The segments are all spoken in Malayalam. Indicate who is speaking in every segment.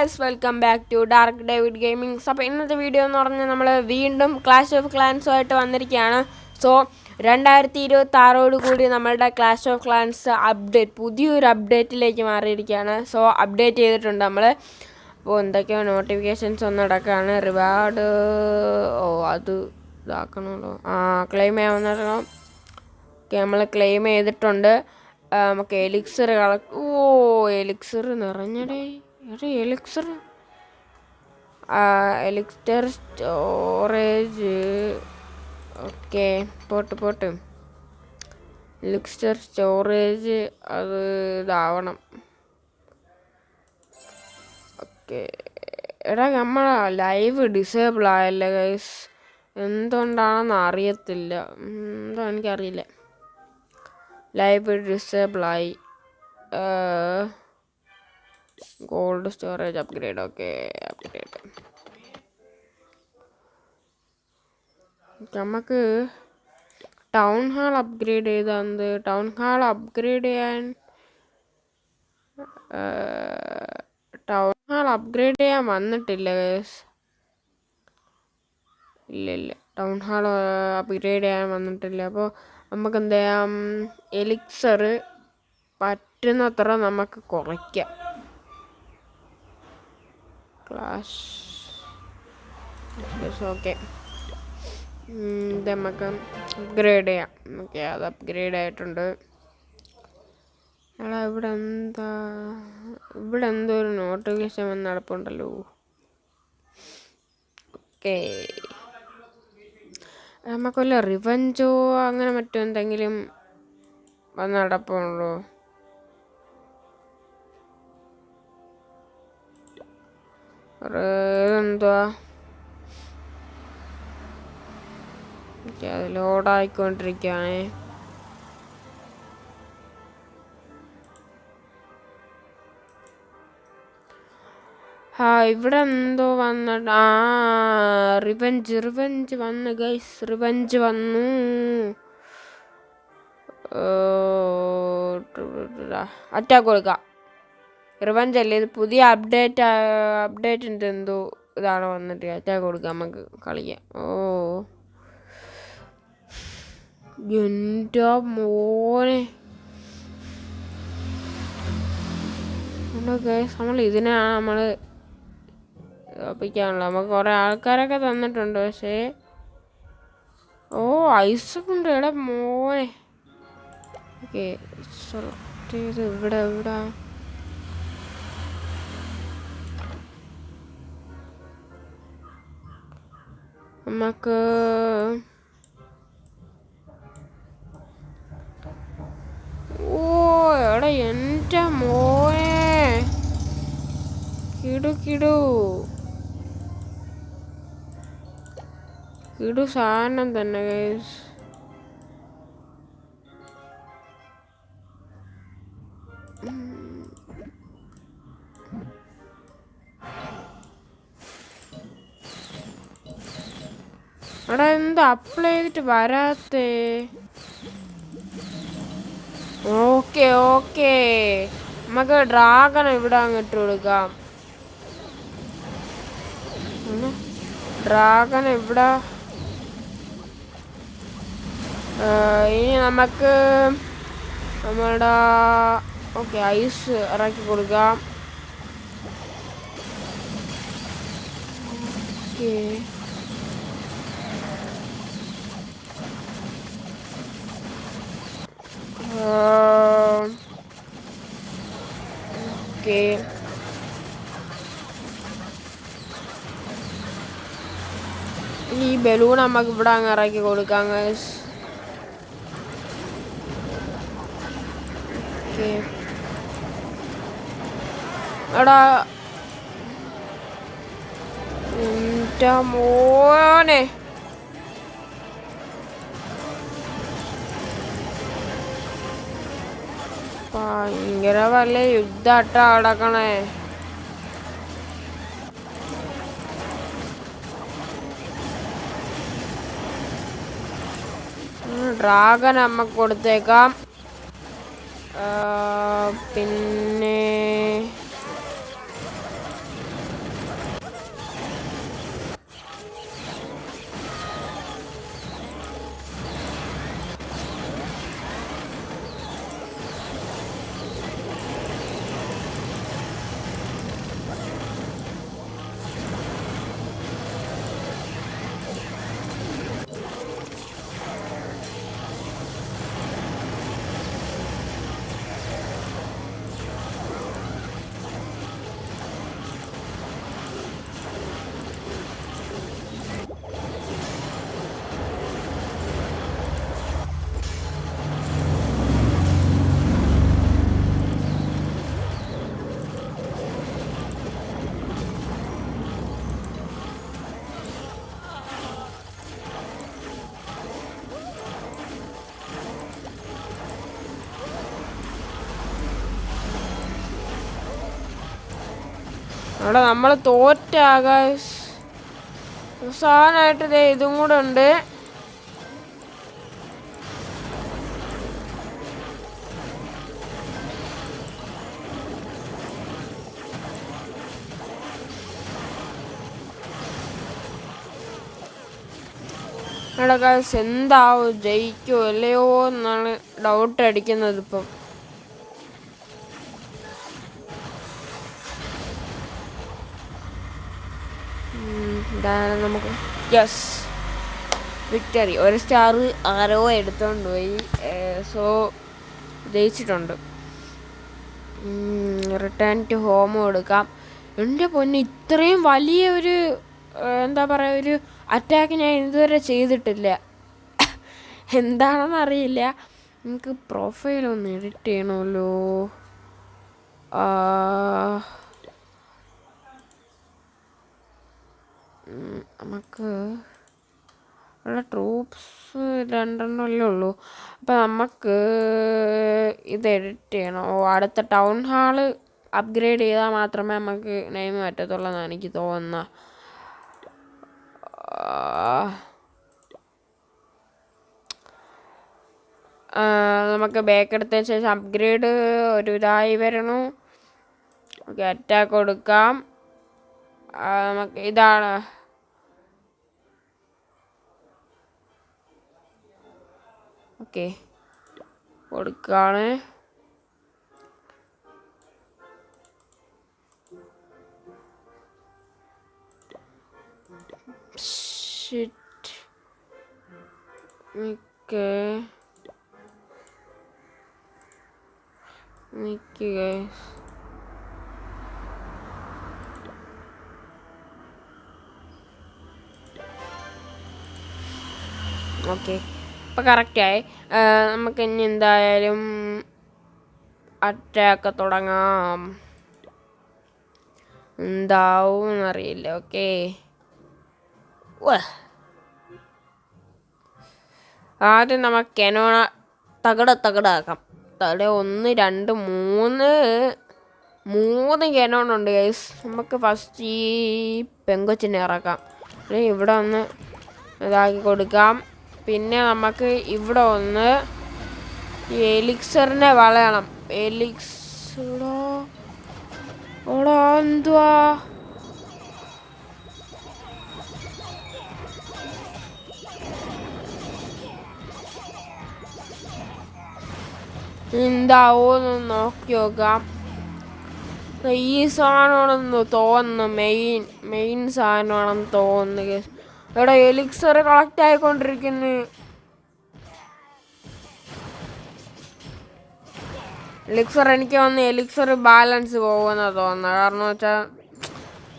Speaker 1: Guys, welcome back to dark David gamings. അപ്പോൾ ഇന്നത്തെ വീഡിയോ എന്ന് പറഞ്ഞാൽ നമ്മൾ വീണ്ടും ക്ലാഷ് ഓഫ് ക്ലാൻസുമായിട്ട് വന്നിരിക്കുകയാണ്. സോ 2026 കൂടി നമ്മളുടെ ക്ലാഷ് ഓഫ് ക്ലാൻസ് പുതിയൊരു അപ്ഡേറ്റിലേക്ക് മാറിയിരിക്കുകയാണ്. സോ അപ്ഡേറ്റ് ചെയ്തിട്ടുണ്ട് നമ്മൾ. അപ്പോൾ എന്തൊക്കെയോ നോട്ടിഫിക്കേഷൻസ് ഒന്നും നടക്കുകയാണ്. റിവാർഡ് അത് ഇതാക്കണമല്ലോ. ക്ലെയിം ചെയ്യാവുന്നല്ലോ. ഓക്കെ, നമ്മൾ ക്ലെയിം ചെയ്തിട്ടുണ്ട്. നമുക്ക് എലിക്സർ എലിക്സർ നിറഞ്ഞടേ. Elixir storage. ഓക്കെ, പോട്ട് എലിക്സർ സ്റ്റോറേജ് അത് ഇതാവണം. ഓക്കെ, എടാ നമ്മളെ ലൈവ് ഡിസേബിൾ ആയല്ലേ ഗൈസ്. എന്തുകൊണ്ടാണെന്ന് അറിയത്തില്ല. എന്തോ എനിക്കറിയില്ല. ലൈവ് ഡിസേബിളായി. Gold storage upgrade. Okay, upgrade. നമുക്ക് ടൗൺ ഹാൾ അപ്ഗ്രേഡ് ചെയ്താൽ ടൗൺ ഹാൾ അപ്ഗ്രേഡ് ചെയ്യാൻ വന്നിട്ടില്ല ഗൈസ്. ഇല്ല, ടൗൺ ഹാൾ അപ്ഗ്രേഡ് ചെയ്യാൻ വന്നിട്ടില്ല. അപ്പോൾ നമുക്ക് എന്ത് ചെയ്യാം, എലിക്സർ പറ്റുന്നത്ര നമുക്ക് കുറയ്ക്കാം. ക്ലാഷ് ഓക്കെ, ഇത് നമുക്ക് അപ്ഗ്രേഡ് ചെയ്യാം. ഓക്കെ, അത് അപ്ഗ്രേഡ് ആയിട്ടുണ്ട്. എടാ ഇവിടെ എന്തോ ഒരു നോട്ടിഫിക്കേഷൻ വന്ന് നടപ്പുണ്ടല്ലോ. ഓക്കെ, നമുക്ക് വല്ല റിവഞ്ചോ അങ്ങനെ മറ്റോ എന്തെങ്കിലും വന്ന് നടപ്പുള്ളൂ. ഇതെന്തുവാ? ഓക്കെ, അത് ലോഡായിക്കൊണ്ടിരിക്കുകയാണേ. ഇവിടെ എന്തോ വന്നിട്ട് റിവഞ്ച് വന്നു ഗൈസ്. റിവഞ്ച് വന്നു. അറ്റാക്ക് കൊടുക്കാം. റിവഞ്ച് അല്ലേ ഇത്, പുതിയ അപ്ഡേറ്റിൻ്റെ എന്തോ ഇതാണ് വന്നിട്ട്. അറ്റാക്ക് കൊടുക്കാം, നമുക്ക് കളിക്കാം. എൻ്റെ മോനെ ഗൈസ്, നമ്മൾ ഇതിനാണ് നമ്മൾ ഒപ്പിക്കാനുള്ളത്. നമുക്ക് കുറേ ആൾക്കാരൊക്കെ തന്നിട്ടുണ്ട്. പക്ഷേ ഐസ് കൊണ്ട് എടാ മോനെ. ഓക്കെ, സെലക്ട് ചെയ്ത് ഇവിടെ നമുക്ക് എടാ എൻ്റെ മോനെ കിടു സാധനം തന്നെ ഗൈസ്. എടാ എന്താ അപ്ലൈ ചെയ്തിട്ട് വരാത്തേ? ഓക്കെ, നമുക്ക് ഡ്രാഗൺ ഇവിടെ അങ്ങോട്ട് കൊടുക്കാം. ഡ്രാഗൺ ഇവിടെ. ഇനി നമുക്ക് നമ്മളുടെ ഐസ് ഇറക്കി കൊടുക്കാം. ഓക്കെ, ഈ ബലൂൺ നമുക്ക് ഇവിടെ അങ്ങ് ഇറക്കി കൊടുക്കാം ഗൈസ്. എടാ എൻ്റെ മോനെ, ഭയങ്കര വല്ല യുദ്ധാട്ടാ നടക്കണേ. ഡ്രാഗൺ നമുക്ക് കൊടുത്തേക്കാം. പിന്നെ അവിടെ നമ്മൾ തോറ്റാകാൻ അവസാനമായിട്ട് ഇതേ ഇതും കൂടെ ഉണ്ട്. എന്താവും, ജയിക്കുമോ അല്ലയോ എന്നാണ് ഡൗട്ട് അടിക്കുന്നത് ഇപ്പം. ഇതാണ് നമുക്ക് യെസ് വിക്ടറി. 1 സ്റ്റാർ ആരോ എടുത്തോണ്ട് പോയി. സോ ജയിച്ചിട്ടുണ്ട്. റിട്ടേൺ ടു ഹോം കൊടുക്കാം. എൻ്റെ പൊന്ന്, ഇത്രയും വലിയൊരു എന്താ പറയുക, ഒരു അറ്റാക്ക് ഞാൻ ഇതുവരെ ചെയ്തിട്ടില്ല. എന്താണെന്നറിയില്ല. നമുക്ക് പ്രൊഫൈലൊന്ന് എഡിറ്റ് ചെയ്യണമല്ലോ. നമുക്ക് ഉള്ള ട്രൂപ്സ് 2 ഉള്ളൂ. അപ്പം നമുക്ക് ഇത് എഡിറ്റ് ചെയ്യണം. അടുത്ത ടൗൺ ഹാള് അപ്ഗ്രേഡ് ചെയ്താൽ മാത്രമേ നമുക്ക് നെയിം പറ്റത്തുള്ളൂ എന്നാണ് എനിക്ക് തോന്നുന്നത്. നമുക്ക് ബാക്ക് എടുത്തതിന് ശേഷം അപ്ഗ്രേഡ് ഒരു ഇതായി വരണു. ഓക്കെ, അറ്റാക്ക് കൊടുക്കാം. നമുക്ക് ഇതാണ് ഓക്കെ കൊടുക്കാണ്. ഓക്കെ, ഇപ്പം കറക്റ്റായി. നമുക്ക് ഇനി എന്തായാലും അറ്റാക്ക് തുടങ്ങാം. എന്താവും എന്നറിയില്ല. ഓക്കെ, ആദ്യം നമുക്ക് കെനോണ തകടാക്കാം. 1 2 3 കെനോണുണ്ട് ഗൈസ്. നമുക്ക് ഫസ്റ്റ് ഈ പെങ്കൊച്ചിനെ ഇറക്കാം. ഇവിടെ ഒന്ന് ഇതാക്കി കൊടുക്കാം. പിന്നെ നമുക്ക് ഇവിടെ ഒന്ന് ഈ എലിക്സറിനെ വളയണം. ഓടാ എന്തുവാ എന്താവോന്ന് നോക്കി നോക്കാം. ഈ സാധനമാണെന്ന് തോന്നുന്നു, മെയിൻ സാധനമാണെന്ന് തോന്നുന്നു. ഇവിടെ എലിക്സർ കളക്ട് ആയിക്കൊണ്ടിരിക്കുന്നു. എനിക്ക് വന്ന് എലിക്സർ ബാലൻസ് പോകുമെന്നാണ് തോന്നുന്നത്. കാരണം വെച്ചാൽ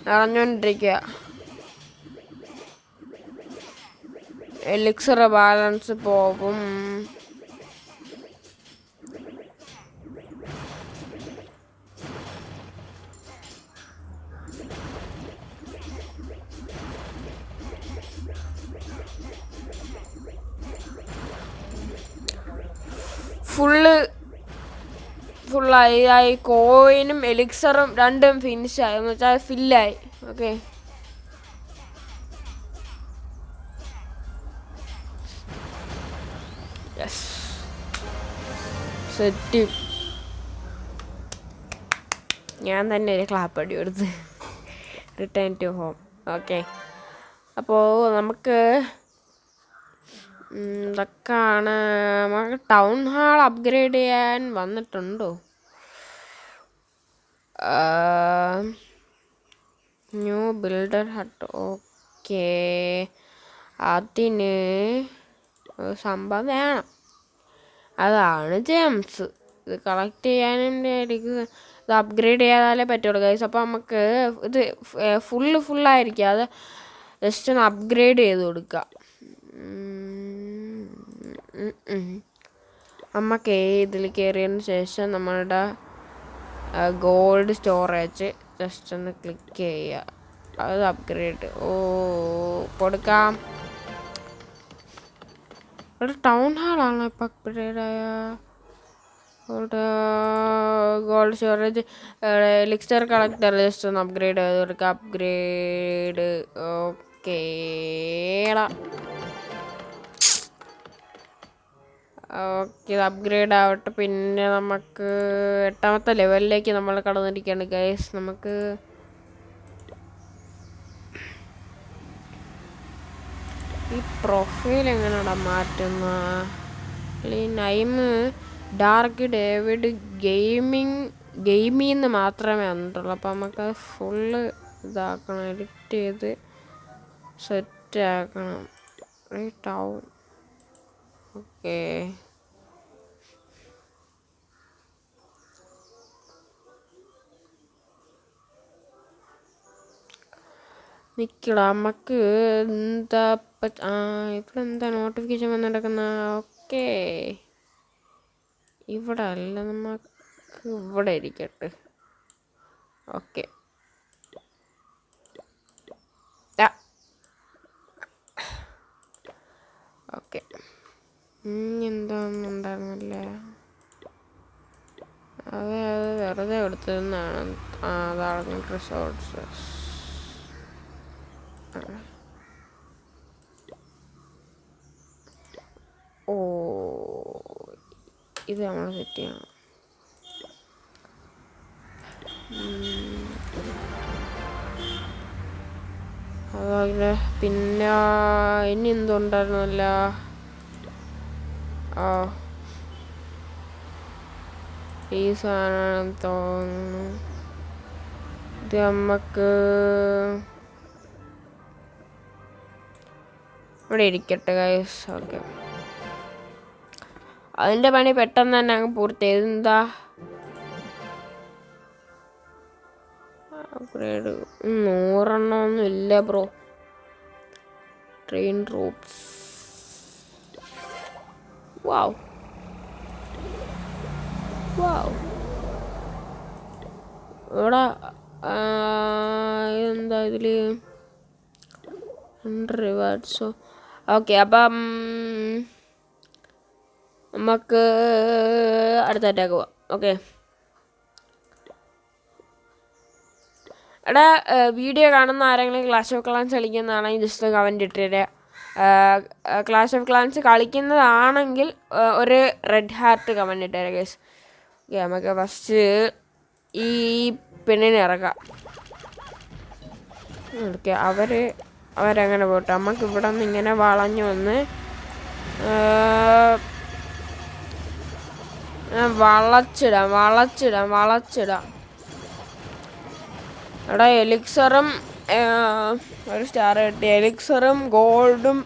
Speaker 1: നിറഞ്ഞോണ്ടിരിക്കുക. എലിക്സർ ബാലൻസ് പോകും. ഫുള്ളായി. കോയിനും എലിക്സറും രണ്ടും ഫിനിഷായി, എന്ന് വെച്ചാൽ ഫില്ലായി. Okay, set. ഞാൻ തന്നെ ഒരു ക്ലാപ്പ് അടി കൊടുത്ത്. Return to home. ഓക്കെ, അപ്പോൾ നമുക്ക് ഇതൊക്കെയാണ്. നമുക്ക് ടൗൺ ഹാൾ അപ്ഗ്രേഡ് ചെയ്യാൻ വന്നിട്ടുണ്ടോ? New builder hut. ഓക്കെ, അതിന് സംഭവം വേണം. അതാണ് ജെംസ്. ഇത് കളക്ട് ചെയ്യാനും ഇത് അപ്ഗ്രേഡ് ചെയ്യാതാലേ പറ്റുള്ളൂ ഗൈസ്. അപ്പോൾ നമുക്ക് ഇത് ഫുള്ളായിരിക്കും. അത് ജസ്റ്റ് ഒന്ന് അപ്ഗ്രേഡ് ചെയ്ത് കൊടുക്കുക. നമുക്ക് ഇതിൽ കയറിയതിന് ശേഷം നമ്മളുടെ ഗോൾഡ് സ്റ്റോറേജ് ജസ്റ്റ് ഒന്ന് ക്ലിക്ക് ചെയ്യുക. അത് അപ്ഗ്രേഡ് കൊടുക്കാം. ഇവിടെ ടൗൺ ഹാളാണോ ഇപ്പം അപ്ഗ്രേഡ് ആയ? Gold storage elixir collector just ഒന്ന് അപ്ഗ്രേഡ് ചെയ്ത് കൊടുക്കുക. അപ്ഗ്രേഡ് ഓക്കേടാ. ഓക്കെ, ഇത് അപ്ഗ്രേഡ് ആവട്ടെ. പിന്നെ നമുക്ക് 8ാമത്തെ ലെവലിലേക്ക് നമ്മൾ കടന്നിരിക്കുകയാണ് ഗൈസ്. നമുക്ക് ഈ പ്രൊഫൈൽ എങ്ങനെയാടാ മാറ്റുന്ന? ഈ നൈം ഡാർക്ക് ഡേവിഡ് ഗെയിമിന്ന് മാത്രമേ വന്നിട്ടുള്ളൂ. അപ്പം നമുക്കത് ഫുള്ള് ഇതാക്കണം, എഡിറ്റ് ചെയ്ത് സെറ്റ് ആക്കണം. റൈറ്റ് ആവും. ഓക്കെ, നിൽക്കടാ. നമുക്ക് എന്താ ഇവിടെ എന്താ നോട്ടിഫിക്കേഷൻ വന്ന് നടക്കുന്ന? ഓക്കെ, ഇവിടെ അല്ല, നമുക്ക് ഇവിടെ ഇരിക്കട്ടെ. Okay, okay. എന്താണെന്നുണ്ടായിരുന്നല്ലേ? അത് വെറുതെ എടുത്തതെന്നാണ്. അതാണ് റിസോർട്സസ്. ഓ, ഇത് നമ്മൾ സെറ്റ് ചെയ്യണം. അതുപോലെ പിന്നെ ഇനി എന്തുണ്ടായിരുന്നല്ല? ഈ സാധനം തോന്നുന്നു ഇത് നമുക്ക് ഇവിടെ ഇരിക്കട്ടെ ഗൈസ്. ഓക്കെ, അതിൻ്റെ പണി പെട്ടെന്ന് തന്നെ അങ്ങ് പൂർത്തി ചെയ്ത്. എന്താ അപ്ഗ്രേഡ് 100 ഒന്നും ഇല്ല ബ്രോ. ട്രെയിൻ റൂട്ട്സ്, വാവ് വാവ്. ഇവിടെ എന്താ ഇതിൽ റിവാർഡ്സോ? ഓക്കെ, അപ്പം നമുക്ക് അടുത്ത അറ്റാക്ക് പോവാം. ഓക്കെ എടാ, വീഡിയോ കാണുന്ന ആരെങ്കിലും ക്ലാഷ് ഓഫ് ക്ലാൻസ് കളിക്കുന്നതാണെങ്കിൽ ജസ്റ്റ് കമൻറ്റ് ഇട്ടിട്ട്. ക്ലാഷ് ഓഫ് ക്ലാൻസ് കളിക്കുന്നതാണെങ്കിൽ ഒരു റെഡ് ഹാർട്ട് കമൻറ്റ് ഇട്ടേരെ ഗൈസ്. ഓക്കെ, നമുക്ക് ഫസ്റ്റ് ഈ പെണ്ണിനെ ഇറക്കാം. ഓക്കെ, അവരങ്ങനെ പോട്ടെ. നമുക്ക് ഇവിടെ നിന്ന് ഇങ്ങനെ വളഞ്ഞു വന്ന് വളച്ചിടാം. എടാ, എലിക്സറും ഒരു സ്റ്റാർ കിട്ടി. എലിക്സറും ഗോൾഡും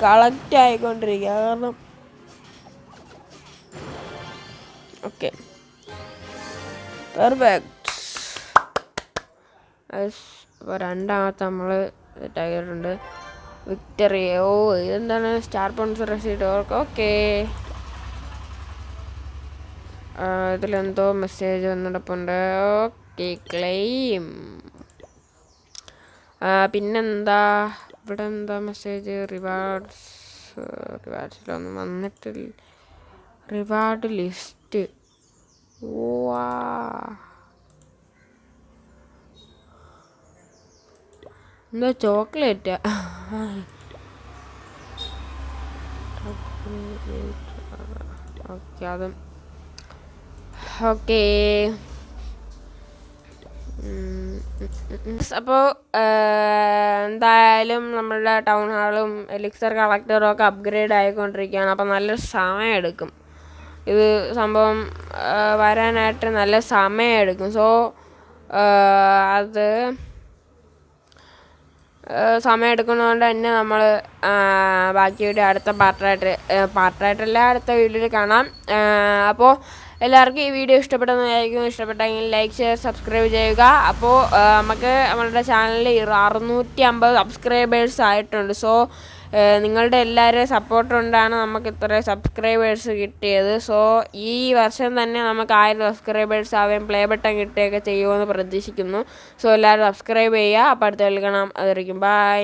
Speaker 1: കളക്റ്റ് ആയിക്കൊണ്ടിരിക്കുക. കാരണം ഓക്കെ, പെർഫെക്റ്റ്. അപ്പോൾ 2ാമത്തെ നമ്മൾ സെറ്റാക്കിയിട്ടുണ്ട്. വിക്ടറി. ഓ, ഇതെന്താണ്? Star points received. ഓക്കെ, ഇതിലെന്തോ മെസ്സേജ് വന്നിടപ്പുണ്ട്. Okay, claim. പിന്നെന്താ ഇവിടെ എന്താ മെസ്സേജ്? റിവാർഡ്സിലൊന്നും വന്നിട്ടില്ല. Reward list. വാ, എന്താ ചോക്ലേറ്റാ? ഓക്കെ, അതും ഓക്കെ. അപ്പോൾ എന്തായാലും നമ്മളുടെ ടൗൺ ഹാളും എലിക്സർ കളക്ടറും ഒക്കെ അപ്ഗ്രേഡ് ആയിക്കൊണ്ടിരിക്കുകയാണ്. അപ്പോൾ നല്ലൊരു സമയം എടുക്കും ഇത് സംഭവം വരാനായിട്ട്. നല്ല സമയം എടുക്കും. സോ അത് സമയം എടുക്കുന്നതുകൊണ്ട് തന്നെ നമ്മൾ ബാക്കി വീഡിയോ അടുത്ത പാർട്ടായിട്ടല്ല അടുത്ത വീഡിയോയിൽ കാണാം. അപ്പോൾ എല്ലാവർക്കും ഈ വീഡിയോ ഇഷ്ടപ്പെട്ടെന്നായിരിക്കും. ഇഷ്ടപ്പെട്ടെങ്കിൽ ലൈക്ക്, ഷെയർ, സബ്സ്ക്രൈബ് ചെയ്യുക. അപ്പോൾ നമുക്ക് നമ്മളുടെ ചാനലിൽ 650 സബ്സ്ക്രൈബേഴ്സ് ആയിട്ടുണ്ട്. സോ നിങ്ങളുടെ എല്ലാവരുടെയും സപ്പോർട്ട് കൊണ്ടാണ് നമുക്ക് ഇത്രയും സബ്സ്ക്രൈബേഴ്സ് കിട്ടിയത്. സോ ഈ വർഷം തന്നെ നമുക്ക് 1000 സബ്സ്ക്രൈബേഴ്സ് ആവുകയും പ്ലേ ബട്ടൺ കിട്ടുകയൊക്കെ ചെയ്യുമെന്ന് പ്രതീക്ഷിക്കുന്നു. സോ എല്ലാവരും സബ്സ്ക്രൈബ് ചെയ്യുക. അപ്പോൾ അടുത്ത കളിക്കണം. അതായിരിക്കും. ബൈ.